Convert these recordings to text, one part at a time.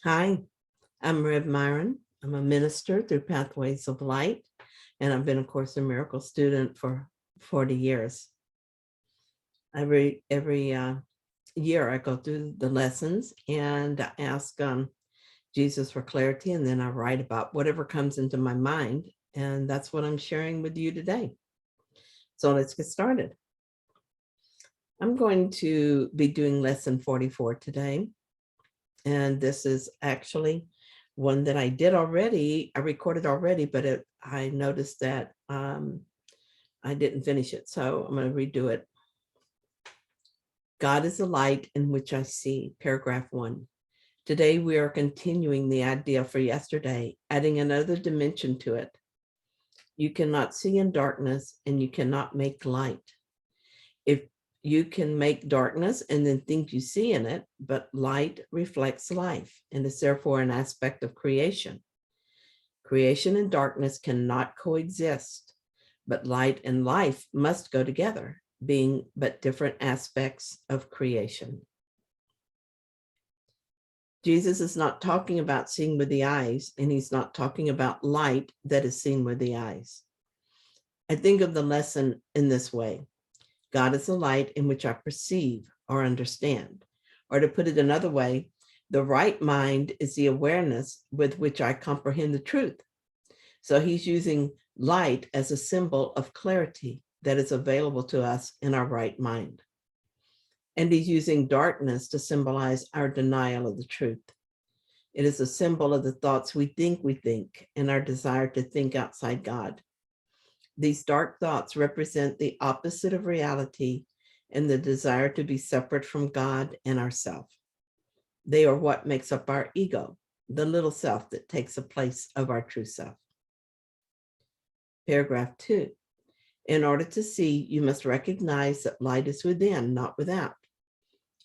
Hi, I'm Rev Myron. I'm a minister through Pathways of Light, and I've been a Course in Miracles student for 40 years. Every year I go through the lessons and ask Jesus for clarity, and then I write about whatever comes into my mind, and that's what I'm sharing with you today. So let's get started. I'm going to be doing lesson 44 today, and this is actually one that I did already. I recorded already, but I noticed that I didn't finish it, so I'm going to redo it. God is the light in which I see, paragraph 1. Today we are continuing the idea for yesterday, adding another dimension to it. You cannot see in darkness and you cannot make light. If you can make darkness and then think you see in it, but light reflects life and is therefore an aspect of creation. Creation and darkness cannot coexist, but light and life must go together, being but different aspects of creation. Jesus is not talking about seeing with the eyes, and he's not talking about light that is seen with the eyes. I think of the lesson in this way. God is the light in which I perceive or understand. Or to put it another way, the right mind is the awareness with which I comprehend the truth. So he's using light as a symbol of clarity that is available to us in our right mind. And he's using darkness to symbolize our denial of the truth. It is a symbol of the thoughts we think and our desire to think outside God. These dark thoughts represent the opposite of reality and the desire to be separate from God and ourself. They are what makes up our ego, the little self that takes the place of our true self. Paragraph 2. In order to see, you must recognize that light is within, not without.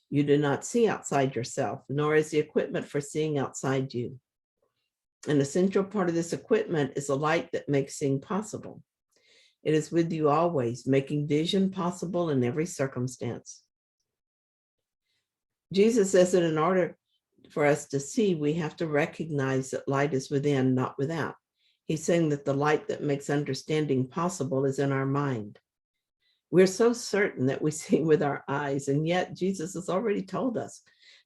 You do not see outside yourself, nor is the equipment for seeing outside you. An essential part of this equipment is a light that makes seeing possible. It is with you always, making vision possible in every circumstance. Jesus says that in order for us to see, we have to recognize that light is within, not without. He's saying that the light that makes understanding possible is in our mind. We're so certain that we see with our eyes, and yet Jesus has already told us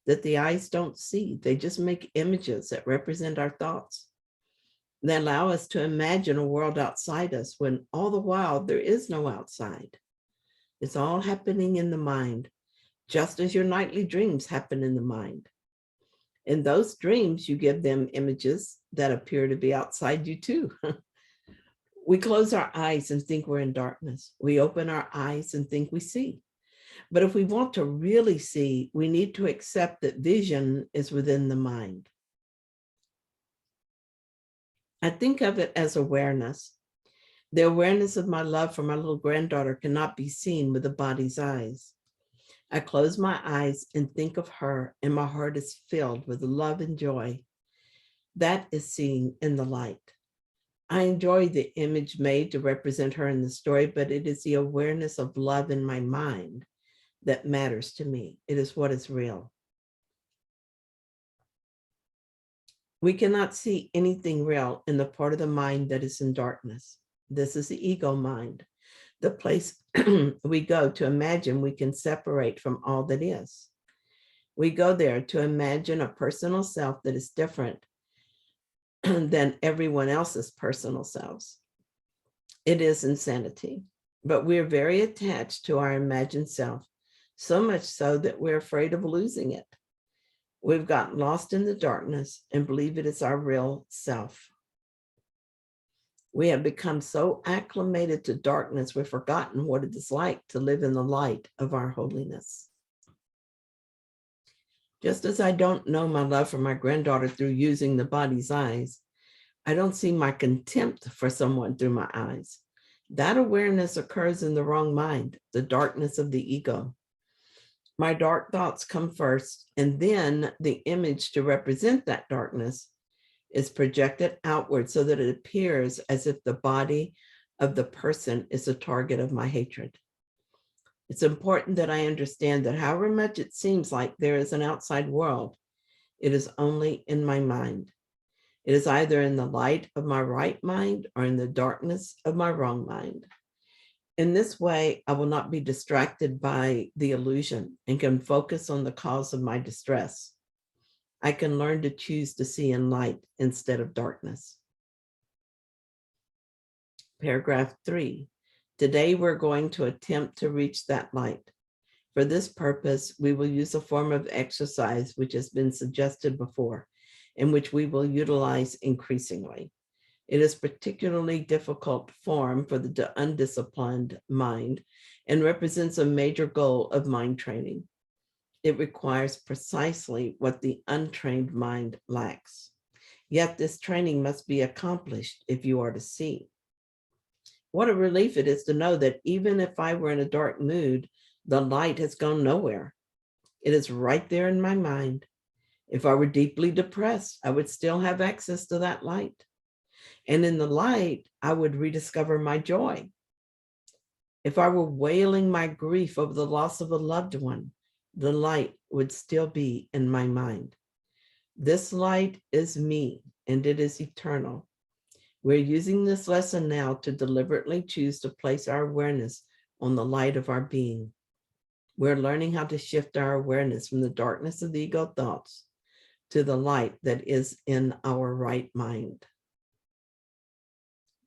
that the eyes don't see. They just make images that represent our thoughts. They allow us to imagine a world outside us when all the while there is no outside. It's all happening in the mind, just as your nightly dreams happen in the mind. In those dreams, you give them images that appear to be outside you too. We close our eyes and think we're in darkness. We open our eyes and think we see. But if we want to really see, we need to accept that vision is within the mind. I think of it as awareness. The awareness of my love for my little granddaughter cannot be seen with the body's eyes. I close my eyes and think of her, and my heart is filled with love and joy. That is seeing in the light. I enjoy the image made to represent her in the story, but it is the awareness of love in my mind that matters to me. It is what is real. We cannot see anything real in the part of the mind that is in darkness. This is the ego mind, the place we go to imagine we can separate from all that is. We go there to imagine a personal self that is different than everyone else's personal selves. It is insanity, but we're very attached to our imagined self, so much so that we're afraid of losing it. We've gotten lost in the darkness and believe it is our real self. We have become so acclimated to darkness, we've forgotten what it is like to live in the light of our holiness. Just as I don't know my love for my granddaughter through using the body's eyes, I don't see my contempt for someone through my eyes. That awareness occurs in the wrong mind, the darkness of the ego. My dark thoughts come first, and then the image to represent that darkness is projected outward so that it appears as if the body of the person is the target of my hatred. It's important that I understand that however much it seems like there is an outside world, It is only in my mind. It is either in the light of my right mind or in the darkness of my wrong mind. In this way, I will not be distracted by the illusion and can focus on the cause of my distress. I can learn to choose to see in light instead of darkness. Paragraph 3. Today, we're going to attempt to reach that light. For this purpose, we will use a form of exercise which has been suggested before, and which we will utilize increasingly. It is a particularly difficult form for the undisciplined mind and represents a major goal of mind training. It requires precisely what the untrained mind lacks. Yet this training must be accomplished if you are to see. What a relief it is to know that even if I were in a dark mood, the light has gone nowhere. It is right there in my mind. If I were deeply depressed, I would still have access to that light. And in the light, I would rediscover my joy. If I were wailing my grief over the loss of a loved one, the light would still be in my mind. This light is me, and it is eternal. We're using this lesson now to deliberately choose to place our awareness on the light of our being. We're learning how to shift our awareness from the darkness of the ego thoughts to the light that is in our right mind.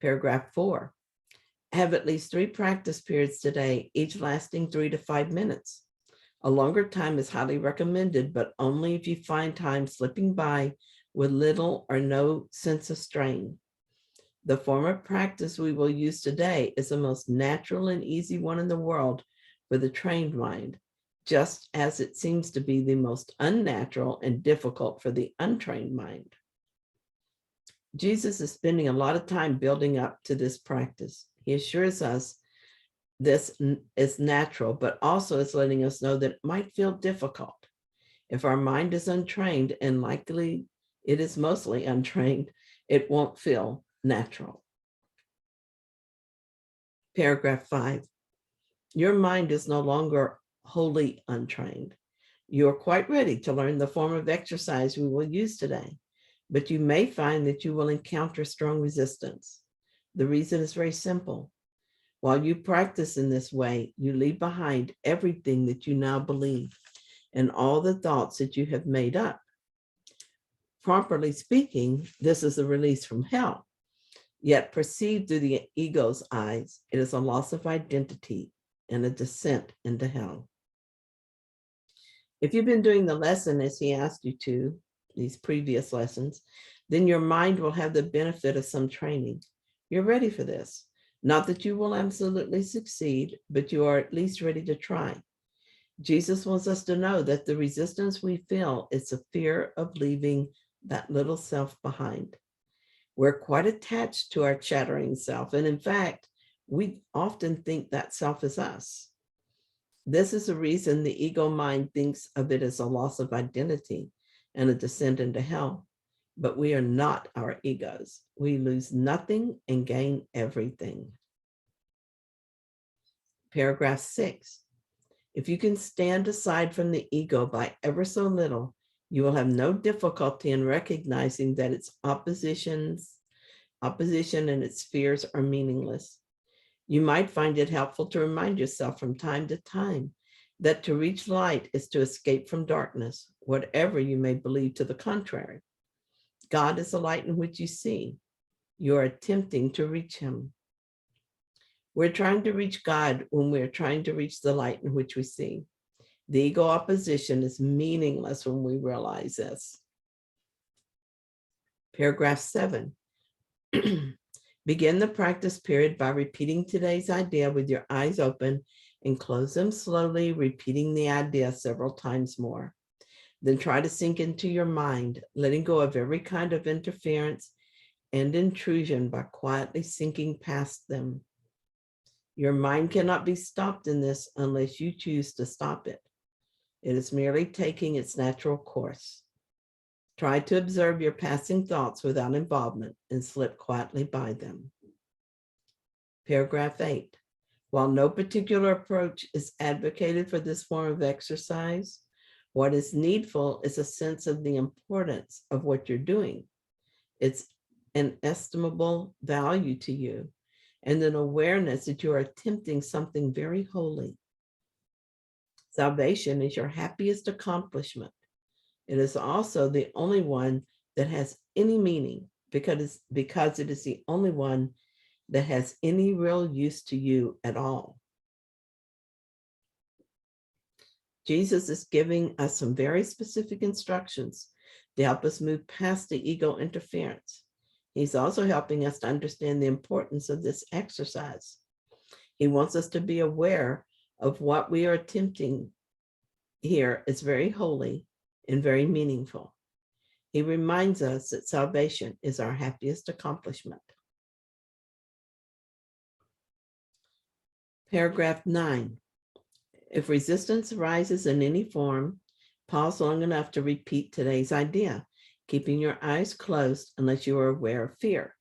Paragraph 4. Have at least 3 practice periods today, each lasting 3 to 5 minutes. A longer time is highly recommended, but only if you find time slipping by with little or no sense of strain. The form of practice we will use today is the most natural and easy one in the world for the trained mind, just as it seems to be the most unnatural and difficult for the untrained mind. Jesus is spending a lot of time building up to this practice. He assures us this is natural, but also is letting us know that it might feel difficult. If our mind is untrained, and likely it is mostly untrained, it won't feel natural. Paragraph 5. Your mind is no longer wholly untrained. You are quite ready to learn the form of exercise we will use today, but you may find that you will encounter strong resistance. The reason is very simple. While you practice in this way, you leave behind everything that you now believe and all the thoughts that you have made up. Properly speaking, this is a release from hell. Yet perceived through the ego's eyes, it is a loss of identity and a descent into hell. If you've been doing the lesson as he asked you to, these previous lessons, then your mind will have the benefit of some training. You're ready for this. Not that you will absolutely succeed, but you are at least ready to try. Jesus wants us to know that the resistance we feel is the fear of leaving that little self behind. We're quite attached to our chattering self, and in fact, we often think that self is us. This is the reason the ego mind thinks of it as a loss of identity and a descent into hell. But we are not our egos. We lose nothing and gain everything. Paragraph 6. If you can stand aside from the ego by ever so little, you will have no difficulty in recognizing that its opposition and its fears are meaningless. You might find it helpful to remind yourself from time to time that to reach light is to escape from darkness, whatever you may believe to the contrary. God is the light in which you see. You are attempting to reach him. We're trying to reach God when we're trying to reach the light in which we see. The ego opposition is meaningless when we realize this. Paragraph 7. Begin the practice period by repeating today's idea with your eyes open and close them slowly, repeating the idea several times more. Then try to sink into your mind, letting go of every kind of interference and intrusion by quietly sinking past them. Your mind cannot be stopped in this unless you choose to stop it. It is merely taking its natural course. Try to observe your passing thoughts without involvement and slip quietly by them. Paragraph 8. While no particular approach is advocated for this form of exercise, What is needful is a sense of the importance of what you're doing. It's an estimable value to you, and an awareness that you are attempting something very holy. Salvation is your happiest accomplishment. It is also the only one that has any meaning because it is the only one that has any real use to you at all. Jesus is giving us some very specific instructions to help us move past the ego interference. He's also helping us to understand the importance of this exercise. He wants us to be aware of what we are attempting here is very holy and very meaningful. He reminds us that salvation is our happiest accomplishment. Paragraph 9. If resistance arises in any form, pause long enough to repeat today's idea, keeping your eyes closed unless you are aware of fear.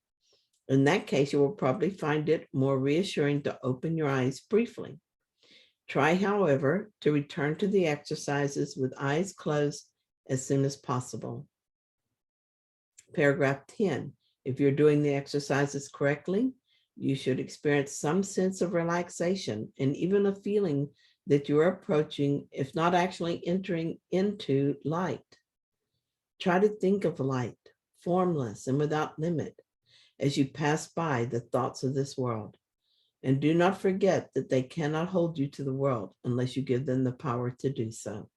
In that case, you will probably find it more reassuring to open your eyes briefly. Try, however, to return to the exercises with eyes closed as soon as possible. Paragraph 10. If you're doing the exercises correctly, you should experience some sense of relaxation and even a feeling that you're approaching, if not actually entering into, light. Try to think of light, formless and without limit, as you pass by the thoughts of this world. And do not forget that they cannot hold you to the world unless you give them the power to do so.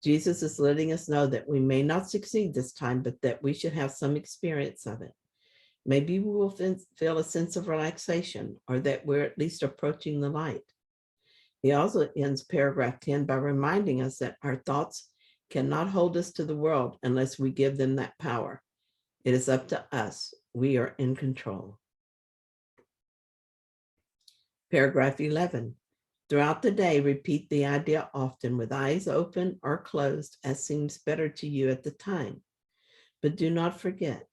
Jesus is letting us know that we may not succeed this time, but that we should have some experience of it. Maybe we will feel a sense of relaxation, or that we're at least approaching the light. He also ends paragraph 10 by reminding us that our thoughts cannot hold us to the world unless we give them that power. It is up to us. We are in control. Paragraph 11. Throughout the day, repeat the idea often with eyes open or closed as seems better to you at the time. But do not forget,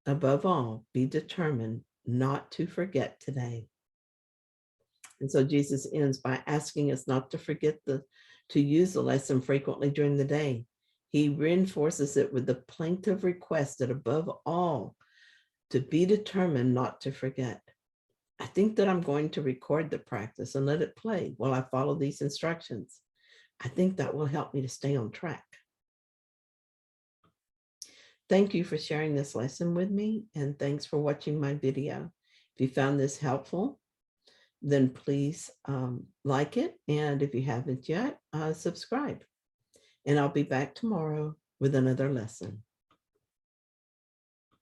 above all, be determined not to forget today. And so Jesus ends by asking us not to forget to use the lesson frequently during the day. He reinforces it with the plaintive request that above all, to be determined not to forget. I think that I'm going to record the practice and let it play while I follow these instructions. I think that will help me to stay on track. Thank you for sharing this lesson with me, and thanks for watching my video. If you found this helpful, then please like it. And if you haven't yet, subscribe. And I'll be back tomorrow with another lesson.